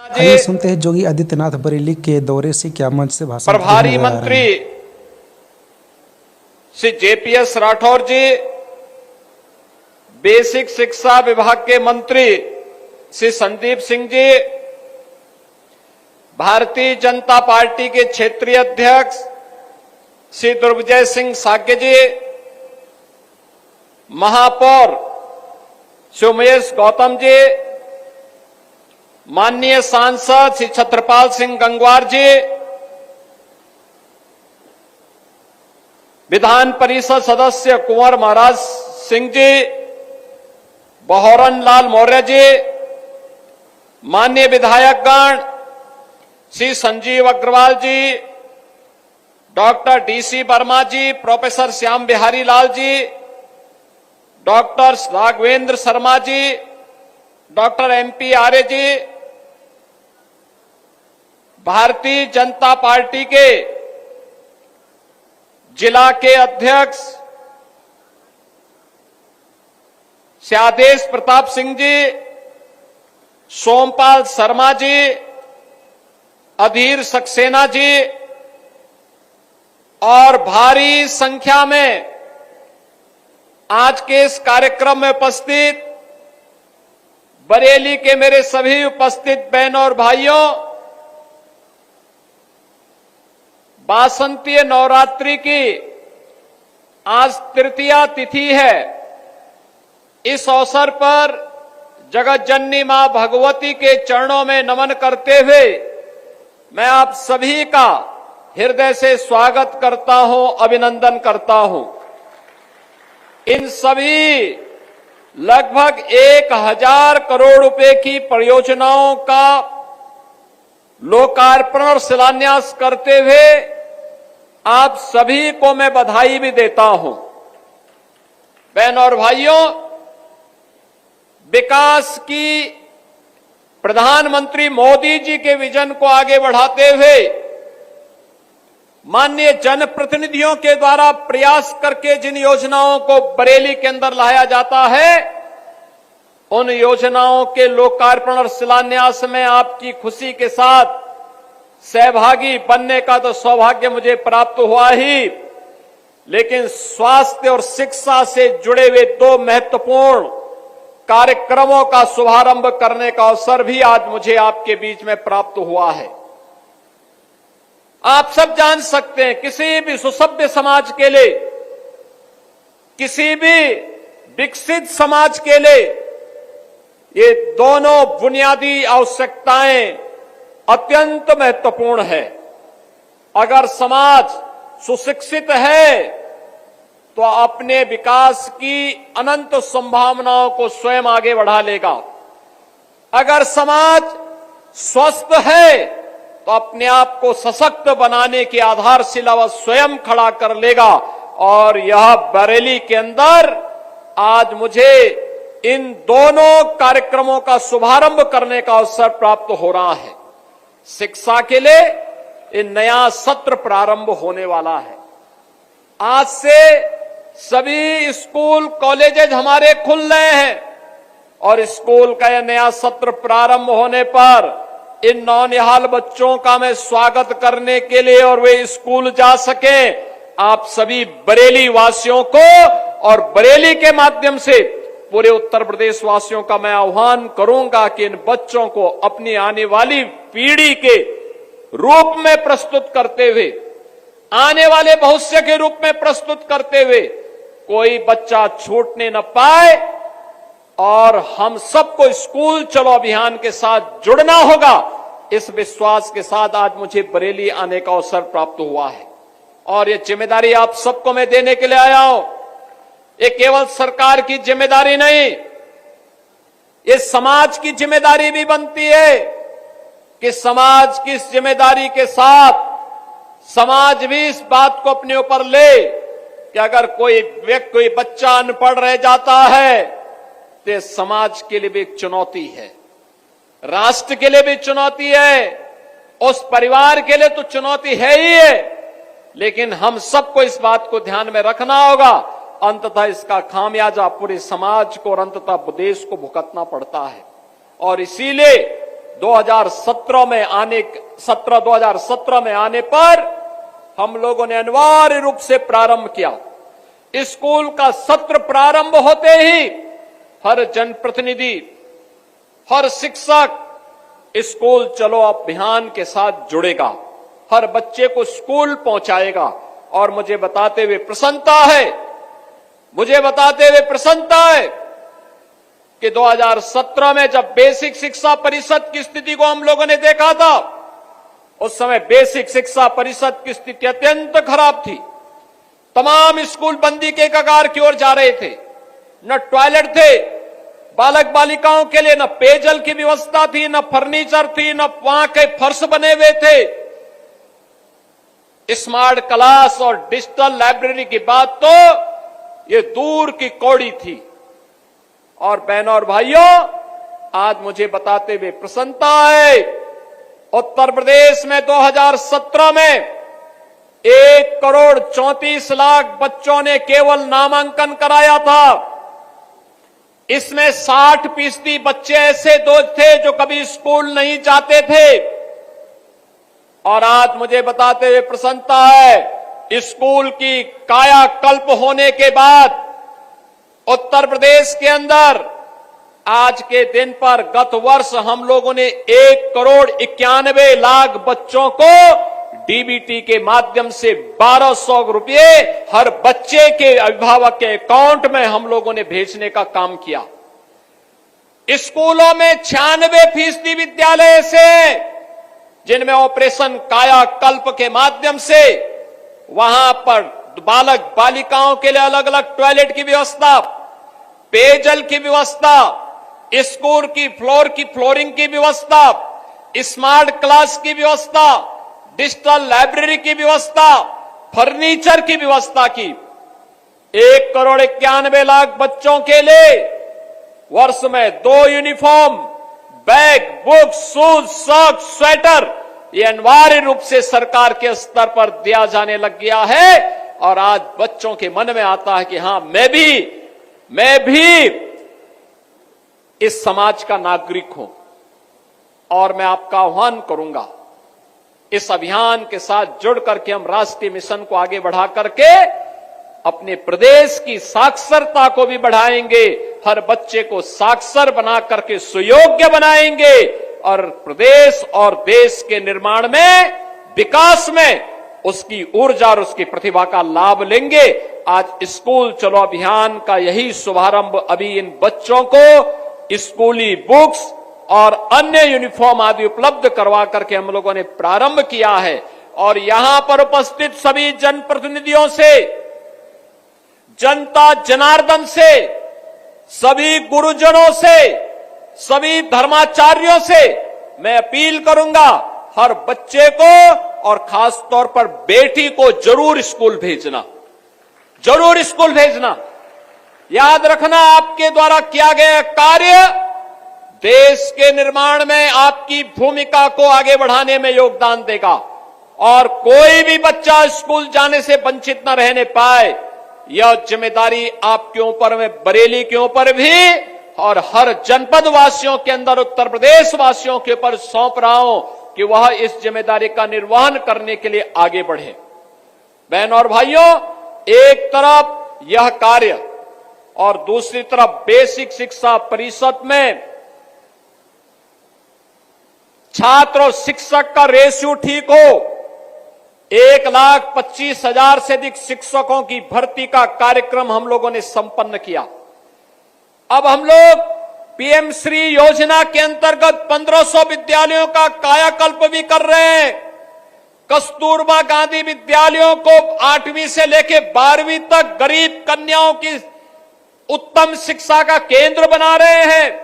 आइए सुनते हैं योगी आदित्यनाथ बरेली के दौरे से क्या मंच से भाषण प्रभारी मंत्री श्री जेपीएस राठौर जी, बेसिक शिक्षा विभाग के मंत्री श्री संदीप सिंह जी, भारतीय जनता पार्टी के क्षेत्रीय अध्यक्ष श्री दुर्विजय सिंह साक्य जी, महापौर श्री उमेश गौतम जी, माननीय सांसद श्री छत्रपाल सिंह गंगवार जी, विधान परिषद सदस्य कुंवर महाराज सिंह जी, बहोरन लाल मौर्य जी, माननीय विधायकगण श्री संजीव अग्रवाल जी, डॉक्टर डीसी वर्मा जी, professor Shyam Bihari Lal ji, doctor Raghavendra Sharma ji, doctor MP आर्य जी, भारतीय जनता पार्टी के जिला के अध्यक्ष श्री आदेश प्रताप सिंह जी, सोमपाल शर्मा जी, अधीर सक्सेना जी और भारी संख्या में आज के इस कार्यक्रम में उपस्थित बरेली के मेरे सभी उपस्थित बहनों और भाइयों, वासंतीय नवरात्रि की आज तृतीया तिथि है। इस अवसर पर जगत जननी मां भगवती के चरणों में नमन करते हुए मैं आप सभी का हृदय से स्वागत करता हूं, अभिनंदन करता हूं। इन सभी लगभग 1000 करोड़ रुपए की परियोजनाओं का लोकार्पण और शिलान्यास करते हुए आप सभी को मैं बधाई भी देता हूं। बहनों और भाइयों, विकास की प्रधानमंत्री मोदी जी के विजन को आगे बढ़ाते हुए माननीय जनप्रतिनिधियों के द्वारा प्रयास करके जिन योजनाओं को बरेली के अंदर लाया जाता है, उन योजनाओं के लोकार्पण और शिलान्यास में आपकी खुशी के साथ सहभागी बनने का तो सौभाग्य मुझे प्राप्त हुआ ही, लेकिन स्वास्थ्य और शिक्षा से जुड़े हुए 2 महत्वपूर्ण कार्यक्रमों का शुभारंभ करने का अवसर भी आज मुझे आपके बीच में प्राप्त हुआ है। आप सब जान सकते हैं, किसी भी सुसभ्य समाज के लिए, किसी भी विकसित समाज के लिए ये दोनों बुनियादी आवश्यकताएं अत्यंत महत्वपूर्ण है। अगर समाज सुशिक्षित है तो अपने विकास की अनंत संभावनाओं को स्वयं आगे बढ़ा लेगा। अगर समाज स्वस्थ है तो अपने आप को सशक्त बनाने की आधारशिला वह स्वयं खड़ा कर लेगा। और यह बरेली के अंदर आज मुझे इन दोनों कार्यक्रमों का शुभारंभ करने का अवसर प्राप्त हो रहा है। शिक्षा के लिए एक नया सत्र प्रारंभ होने वाला है। आज से सभी स्कूल कॉलेजेज हमारे खुल रहे हैं और स्कूल का यह नया सत्र प्रारंभ होने पर इन नौनिहाल बच्चों का मैं स्वागत करने के लिए और वे स्कूल जा सके, आप सभी बरेली वासियों को और बरेली के माध्यम से पूरे उत्तर प्रदेश वासियों का मैं आह्वान करूंगा कि इन बच्चों को अपनी आने वाली पीढ़ी के रूप में प्रस्तुत करते हुए, आने वाले भविष्य के रूप में प्रस्तुत करते हुए कोई बच्चा छूटने न पाए और हम सबको स्कूल चलो अभियान के साथ जुड़ना होगा। इस विश्वास के साथ आज मुझे बरेली आने का अवसर प्राप्त हुआ है और ये जिम्मेदारी आप सबको मैं देने के लिए आया हूं। ये केवल सरकार की जिम्मेदारी नहीं, ये समाज की जिम्मेदारी भी बनती है कि समाज की इस जिम्मेदारी के साथ समाज भी इस बात को अपने ऊपर ले कि अगर कोई बच्चा अनपढ़ रह जाता है तो समाज के लिए भी एक चुनौती है, राष्ट्र के लिए भी चुनौती है, उस परिवार के लिए तो चुनौती है ही है, लेकिन हम सबको इस बात को ध्यान में रखना होगा। अंततः इसका खामियाजा पूरे समाज को और अंततः देश को भुगतना पड़ता है। और इसीलिए 2017 में आने पर हम लोगों ने अनिवार्य रूप से प्रारंभ किया। स्कूल का सत्र प्रारंभ होते ही हर जनप्रतिनिधि, हर शिक्षक स्कूल चलो अभियान के साथ जुड़ेगा, हर बच्चे को स्कूल पहुंचाएगा। और मुझे बताते हुए प्रसन्नता है कि 2017 में जब बेसिक शिक्षा परिषद की स्थिति को हम लोगों ने देखा था, उस समय बेसिक शिक्षा परिषद की स्थिति अत्यंत खराब थी। तमाम स्कूल बंदी के कगार की ओर जा रहे थे। न टॉयलेट थे बालक बालिकाओं के लिए, न पेयजल की व्यवस्था थी, न फर्नीचर थी, न वहां के फर्श बने हुए थे। स्मार्ट क्लास और डिजिटल लाइब्रेरी की बात तो ये दूर की कौड़ी थी। और बहनों और भाइयों, आज मुझे बताते हुए प्रसन्नता है, उत्तर प्रदेश में 2017 में 1,34,00,000 बच्चों ने केवल नामांकन कराया था। इसमें 60% बच्चे ऐसे थे जो कभी स्कूल नहीं जाते थे। और आज मुझे बताते हुए प्रसन्नता है, स्कूल की कायाकल्प होने के बाद उत्तर प्रदेश के अंदर आज के दिन पर गत वर्ष हम लोगों ने 1,91,00,000 बच्चों को डीबीटी के माध्यम से 1,200 रुपये हर बच्चे के अभिभावक के अकाउंट में हम लोगों ने भेजने का काम किया। स्कूलों में 96% विद्यालय ऐसे हैं जिनमें ऑपरेशन कायाकल्प के माध्यम से वहां पर बालक बालिकाओं के लिए अलग अलग टॉयलेट की व्यवस्था, पेयजल की व्यवस्था, स्कूल की फ्लोरिंग की व्यवस्था, स्मार्ट क्लास की व्यवस्था, डिजिटल लाइब्रेरी की व्यवस्था, फर्नीचर की व्यवस्था की। 1,91,00,000 बच्चों के लिए वर्ष में 2 uniform, bag, books, shoes, socks, sweater, ये अनिवार्य रूप से सरकार के स्तर पर दिया जाने लग गया है। और आज बच्चों के मन में आता है कि हां, मैं भी इस समाज का नागरिक हूं। और मैं आपका आह्वान करूंगा, इस अभियान के साथ जुड़ करके हम राष्ट्रीय मिशन को आगे बढ़ा करके अपने प्रदेश की साक्षरता को भी बढ़ाएंगे, हर बच्चे को साक्षर बना करके सुयोग्य बनाएंगे और प्रदेश और देश के निर्माण में, विकास में उसकी ऊर्जा और उसकी प्रतिभा का लाभ लेंगे। आज स्कूल चलो अभियान का यही शुभारंभ अभी इन बच्चों को स्कूली बुक्स और अन्य यूनिफॉर्म आदि उपलब्ध करवा करके हम लोगों ने प्रारंभ किया है। और यहां पर उपस्थित सभी जनप्रतिनिधियों से, जनता जनार्दन से, सभी गुरुजनों से, सभी धर्माचार्यों से मैं अपील करूंगा, हर बच्चे को और खास तौर पर बेटी को जरूर स्कूल भेजना। याद रखना, आपके द्वारा किया गया कार्य देश के निर्माण में आपकी भूमिका को आगे बढ़ाने में योगदान देगा। और कोई भी बच्चा स्कूल जाने से वंचित न रहने पाए, यह जिम्मेदारी आपके ऊपर में, बरेली के ऊपर भी और हर जनपद वासियों के अंदर, उत्तर प्रदेश वासियों के ऊपर सौंप रहा हूं कि वह इस जिम्मेदारी का निर्वहन करने के लिए आगे बढ़े। बहनों और भाइयों, एक तरफ यह कार्य और दूसरी तरफ बेसिक शिक्षा परिषद में छात्र और शिक्षक का रेशियो ठीक हो। 1,25,000 से अधिक शिक्षकों की भर्ती का कार्यक्रम हम लोगों ने संपन्न किया। अब हम लोग पीएम श्री योजना के अंतर्गत 1500 विद्यालयों का कायाकल्प भी कर रहे हैं। कस्तूरबा गांधी विद्यालयों को 8वीं से लेकर 12वीं तक गरीब कन्याओं की उत्तम शिक्षा का केंद्र बना रहे हैं।